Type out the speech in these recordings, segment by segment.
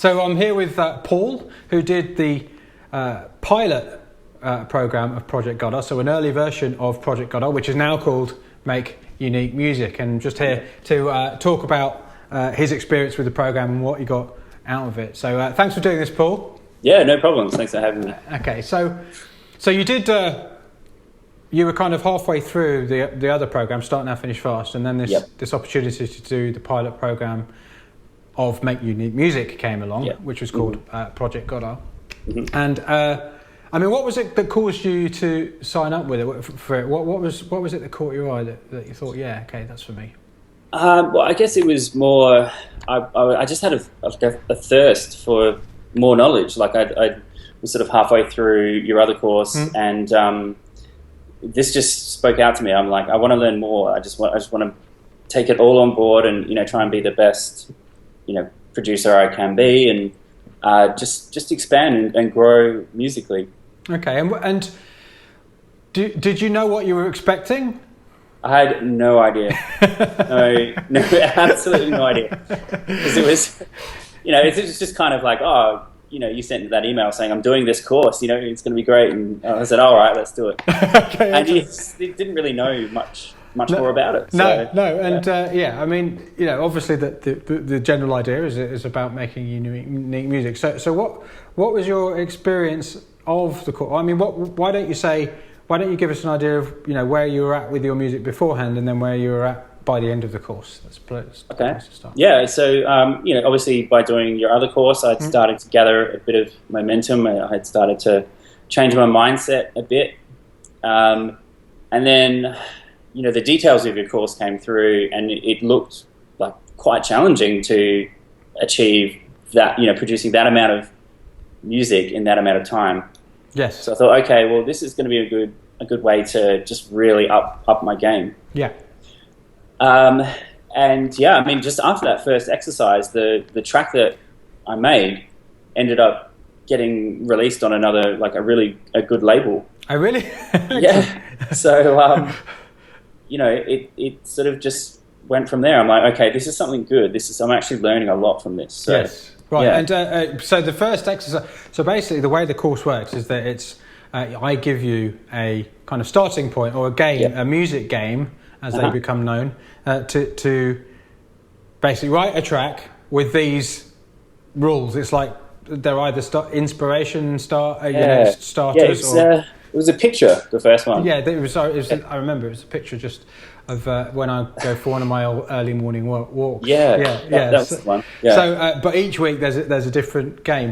So I'm here with Paul, who did the pilot program of Project Godot, so an early version of Project Godot, which is now called Make Unique Music, and just here to talk about his experience with the program and what he got out of it. So thanks for doing this, Paul. Yeah, no problem. Thanks for having me. Okay, so you did. You were kind of halfway through the other program, Start Now, Finish Fast, and then this opportunity to do the pilot program of Make Unique Music came along, which was called Project Godot. Mm-hmm. And I mean, what was it that caused you to sign up with it? For it? What was it that caught your eye that you thought, yeah, okay, that's for me? Well, I guess it was more. I just had a thirst for more knowledge. Like I was sort of halfway through your other course, and this just spoke out to me. I'm like, I want to learn more. I just want to take it all on board and try and be the best producer I can be, and just expand and grow musically. Okay, and did you know what you were expecting? I had no idea. no, absolutely no idea. Because it was, it was just kind of like, you sent that email saying I'm doing this course, it's going to be great, and I said, all right, let's do it. Okay, and you didn't really know much more about it. So, and I mean, obviously the general idea is about making unique music. So what was your experience of the course? I mean, why don't you give us an idea of where you were at with your music beforehand, and then where you were at by the end of the course? Okay. Yeah. So obviously by doing your other course, I'd started to gather a bit of momentum. I had started to change my mindset a bit, and then the details of your course came through, and it looked like quite challenging to achieve that. Producing that amount of music in that amount of time. Yes. So I thought, okay, well, this is going to be a good way to just really up my game. Yeah. And yeah, I mean, just after that first exercise, the track that I made ended up getting released on a good label. Oh, really? Yeah. So, it sort of just went from there. I'm like, okay, this is something good. I'm actually learning a lot from this. So, yes. Right. Yeah. And so the first exercise, so basically the way the course works is that it's, I give you a kind of starting point or a game, a music game, as they become known, to basically write a track with these rules. It's like they're either starters. It was a picture, the first one. Yeah, it was. I remember it was a picture just of when I go for one of my early morning walks. Yeah. That's the one. Yeah. So, but each week there's a different game.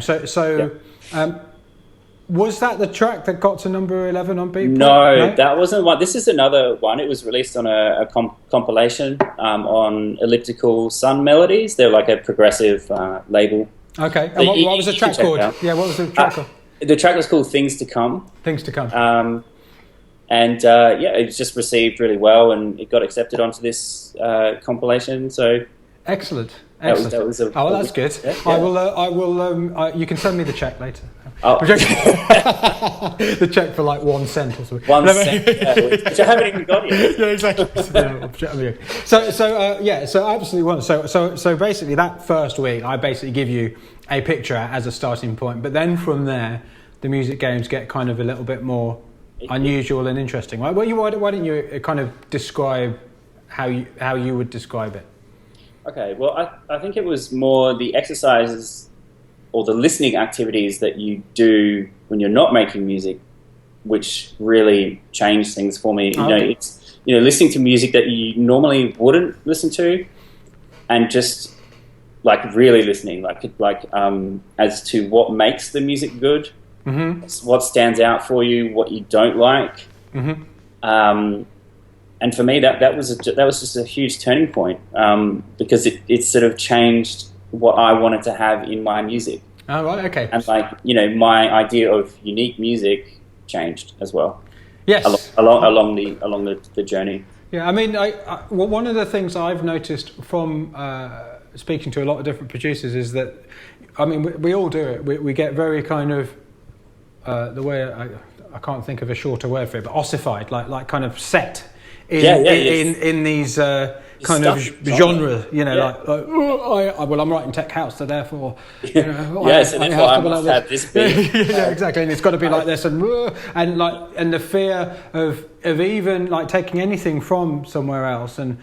Was that the track that got to number 11 on Beatport? No, that wasn't one. This is another one. It was released on a compilation on Elliptical Sun Melodies. They're like a progressive label. Okay. And what was the track called? Yeah, what was the track called? The track was called Things to Come. Things to Come. And it was just received really well, and it got accepted onto this compilation. So excellent. That was that's good. Yeah. I will. You can send me the check later. Oh. The check for like 1 cent or something. 1 cent, which I haven't even got yet. Yeah, exactly. So absolutely one. So basically, that first week, I basically give you a picture as a starting point, but then from there, the music games get kind of a little bit more unusual and interesting. Right? Why don't you kind of describe how you would describe it? Okay. Well, I think it was more the exercises or the listening activities that you do when you're not making music, which really changed things for me. It's listening to music that you normally wouldn't listen to, and just like really listening, as to what makes the music good, what stands out for you, what you don't like, and for me that was just a huge turning point, because it sort of changed what I wanted to have in my music. Oh, right, okay. And my idea of unique music changed as well. Yes. Along the journey. Yeah, I mean, one of the things I've noticed from speaking to a lot of different producers is that, I mean, we all do it. We get very kind of the way I can't think of a shorter word for it, but ossified, like kind of set in these kind of genre, you know, like well, I'm writing tech house, so therefore, you know, I must have this beat. Yeah, exactly, and it's got to be like this, and the fear of even like taking anything from somewhere else and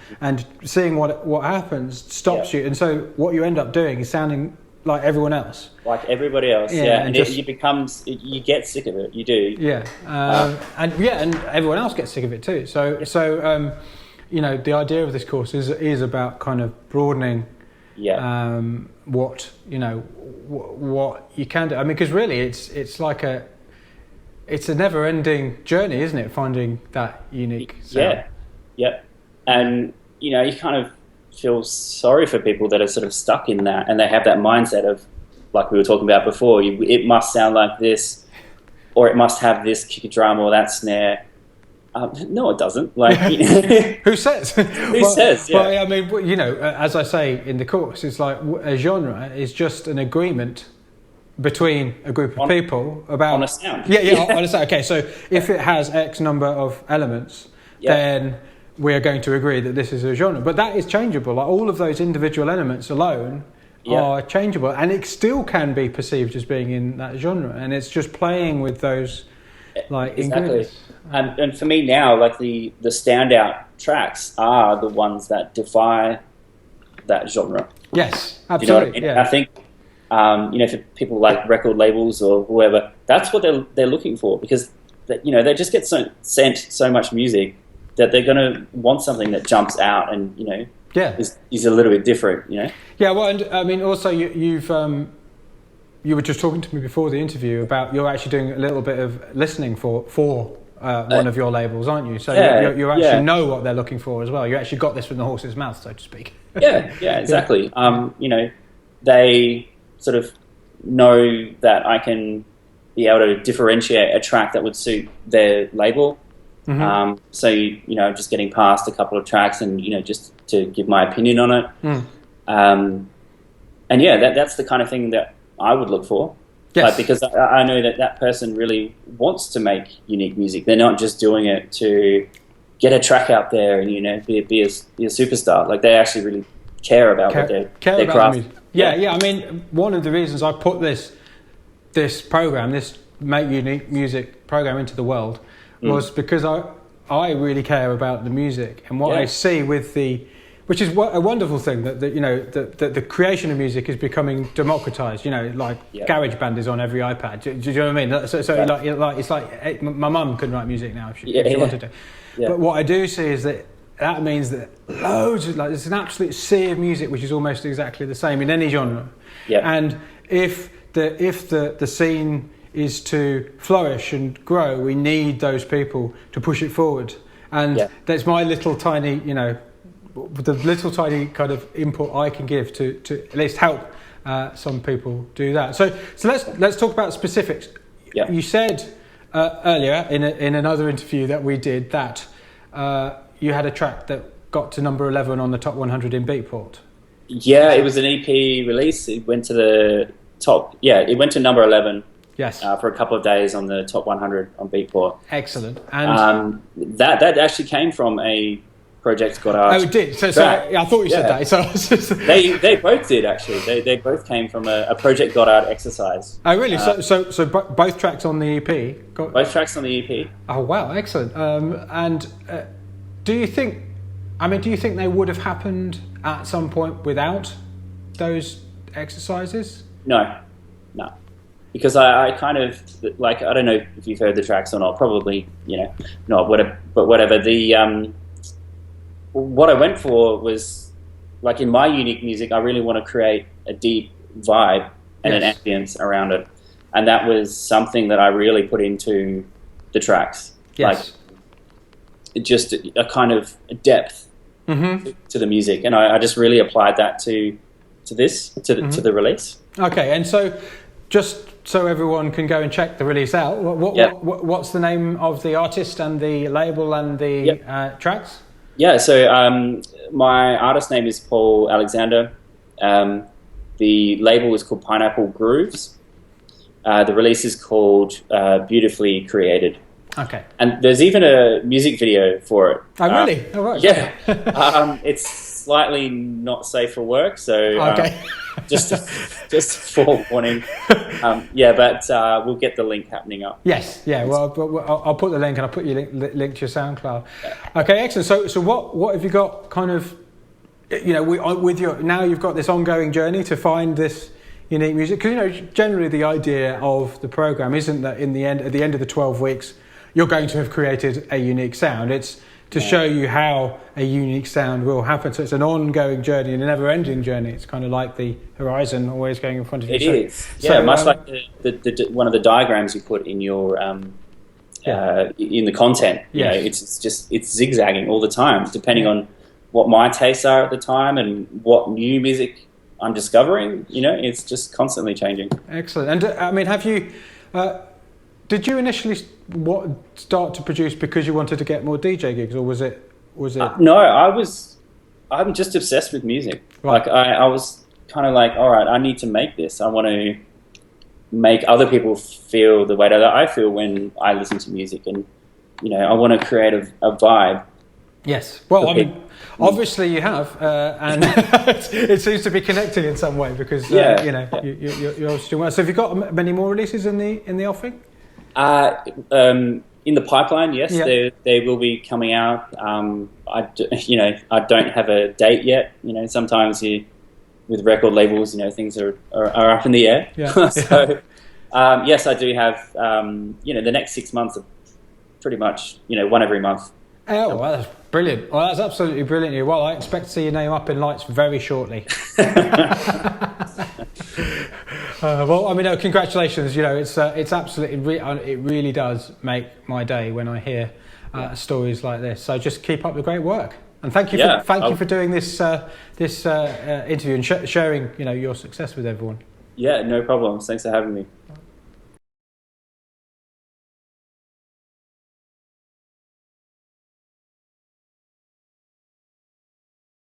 seeing what happens stops you, and so what you end up doing is sounding like everyone else, like everybody else, and you get sick of it. You do, and everyone else gets sick of it too. So you know, the idea of this course is about kind of broadening, what you know, what you can do. I mean, because really, it's like a never-ending journey, isn't it? Finding that unique sound. And you know, you kind of feel sorry for people that are sort of stuck in that, and they have that mindset of, like we were talking about before, it must sound like this, or it must have this kick drum or that snare. No, it doesn't. Like, who says? Who says? Yeah. Well, I mean, you know, as I say in the course, it's like a genre is just an agreement between a group of people about on a sound. On a sound. Okay, so if it has X number of elements, then we're going to agree that this is a genre. But that is changeable. Like all of those individual elements alone are changeable, and it still can be perceived as being in that genre. And it's just playing with those ingredients. And for me now, like the standout tracks are the ones that defy that genre. Yes, absolutely. You know what I mean? I think you know, for people like record labels or whoever, that's what they're looking for, because you know, they just get sent so much music that they're going to want something that jumps out and, you know, is a little bit different, you know. Yeah, well, and I mean, also you were just talking to me before the interview about you're actually doing a little bit of listening for one of your labels, aren't you? So you actually know what they're looking for as well. You actually got this from the horse's mouth, so to speak. Exactly. You know, they sort of know that I can be able to differentiate a track that would suit their label. Mm-hmm. So you know, I'm just getting past a couple of tracks and, you know, just to give my opinion on it. And that's the kind of thing that I would look for. Yes. Because I know that person really wants to make unique music. They're not just doing it to get a track out there and, you know, be a superstar. Like, they actually really care about what their craft. I mean, one of the reasons I put this program, this Make Unique Music program, into the world was because I really care about the music and what I see with which is a wonderful thing that you know, the creation of music is becoming democratized. You know, like GarageBand is on every iPad. Do you know what I mean? So like it's like my mum couldn't write music now if she wanted to. Yeah. But what I do see is that means that loads of, like, there's an absolute sea of music which is almost exactly the same in any genre. Yeah. And if the scene is to flourish and grow, we need those people to push it forward. And that's my little tiny, you know, the little tiny kind of input I can give to at least help some people do that. So let's talk about specifics. Yeah. You said earlier in another interview that we did that you had a track that got to number 11 on the top 100 in Beatport. Yeah, it was an EP release. It went to the top. Yeah, it went to number 11. Yes. For a couple of days on the top 100 on Beatport. Excellent. And that actually came from a Project Goddard. Oh, it did. So I thought you said that. So they both did, actually. They both came from a Project Goddard exercise. Oh, really? So both tracks on the EP? Both tracks on the EP. Oh, wow, excellent. And do you think they would have happened at some point without those exercises? No. Because I kind of, like, I don't know if you've heard the tracks or not, probably, you know, not, but whatever. What I went for was, like, in my unique music, I really want to create a deep vibe and an ambience around it. And that was something that I really put into the tracks. Yes. Like, just a kind of depth to the music. And I just really applied that to the release. Okay, and so just so everyone can go and check the release out, what's the name of the artist and the label and the tracks? Yeah, so my artist name is Paul Alexander. The label is called Pineapple Grooves. The release is called Beautifully Created. Okay. And there's even a music video for it. Oh, really? Oh, right. Yeah. It's slightly not safe for work, so okay. just forewarning. But we'll get the link happening up. Yes, yeah. Well, I'll put the link, and I'll put your link to your SoundCloud. Okay, excellent. So what have you got? Kind of, with your now you've got this ongoing journey to find this unique music, because generally the idea of the program isn't that at the end of the 12 weeks you're going to have created a unique sound. It's to show you how a unique sound will happen. So it's an ongoing journey and a never-ending journey. It's kind of like the horizon always going in front of you. It is. Yeah, much like the one of the diagrams you put in your in the content. Yes. It's zigzagging all the time, depending on what my tastes are at the time and what new music I'm discovering. It's just constantly changing. Excellent. And have you? Did you initially start to produce because you wanted to get more DJ gigs, or was it? No, I'm just obsessed with music. Right. Like I was kind of like, all right, I need to make this. I want to make other people feel the way that I feel when I listen to music, and I want to create a vibe. Yes. Well, obviously you have, and it seems to be connecting in some way because you're obviously doing well. So have you got many more releases in the offing? In the pipeline, yes, they will be coming out. I don't have a date yet. Sometimes with record labels, things are up in the air. Yeah. So, yes, I do have. The next 6 months are pretty much one every month. Oh, well, that's brilliant. Well, that's absolutely brilliant. Well, I expect to see your name up in lights very shortly. Congratulations. It's absolutely, it really does make my day when I hear stories like this. So just keep up the great work, and thank you for doing this interview and sharing your success with everyone. Yeah, no problems. Thanks for having me.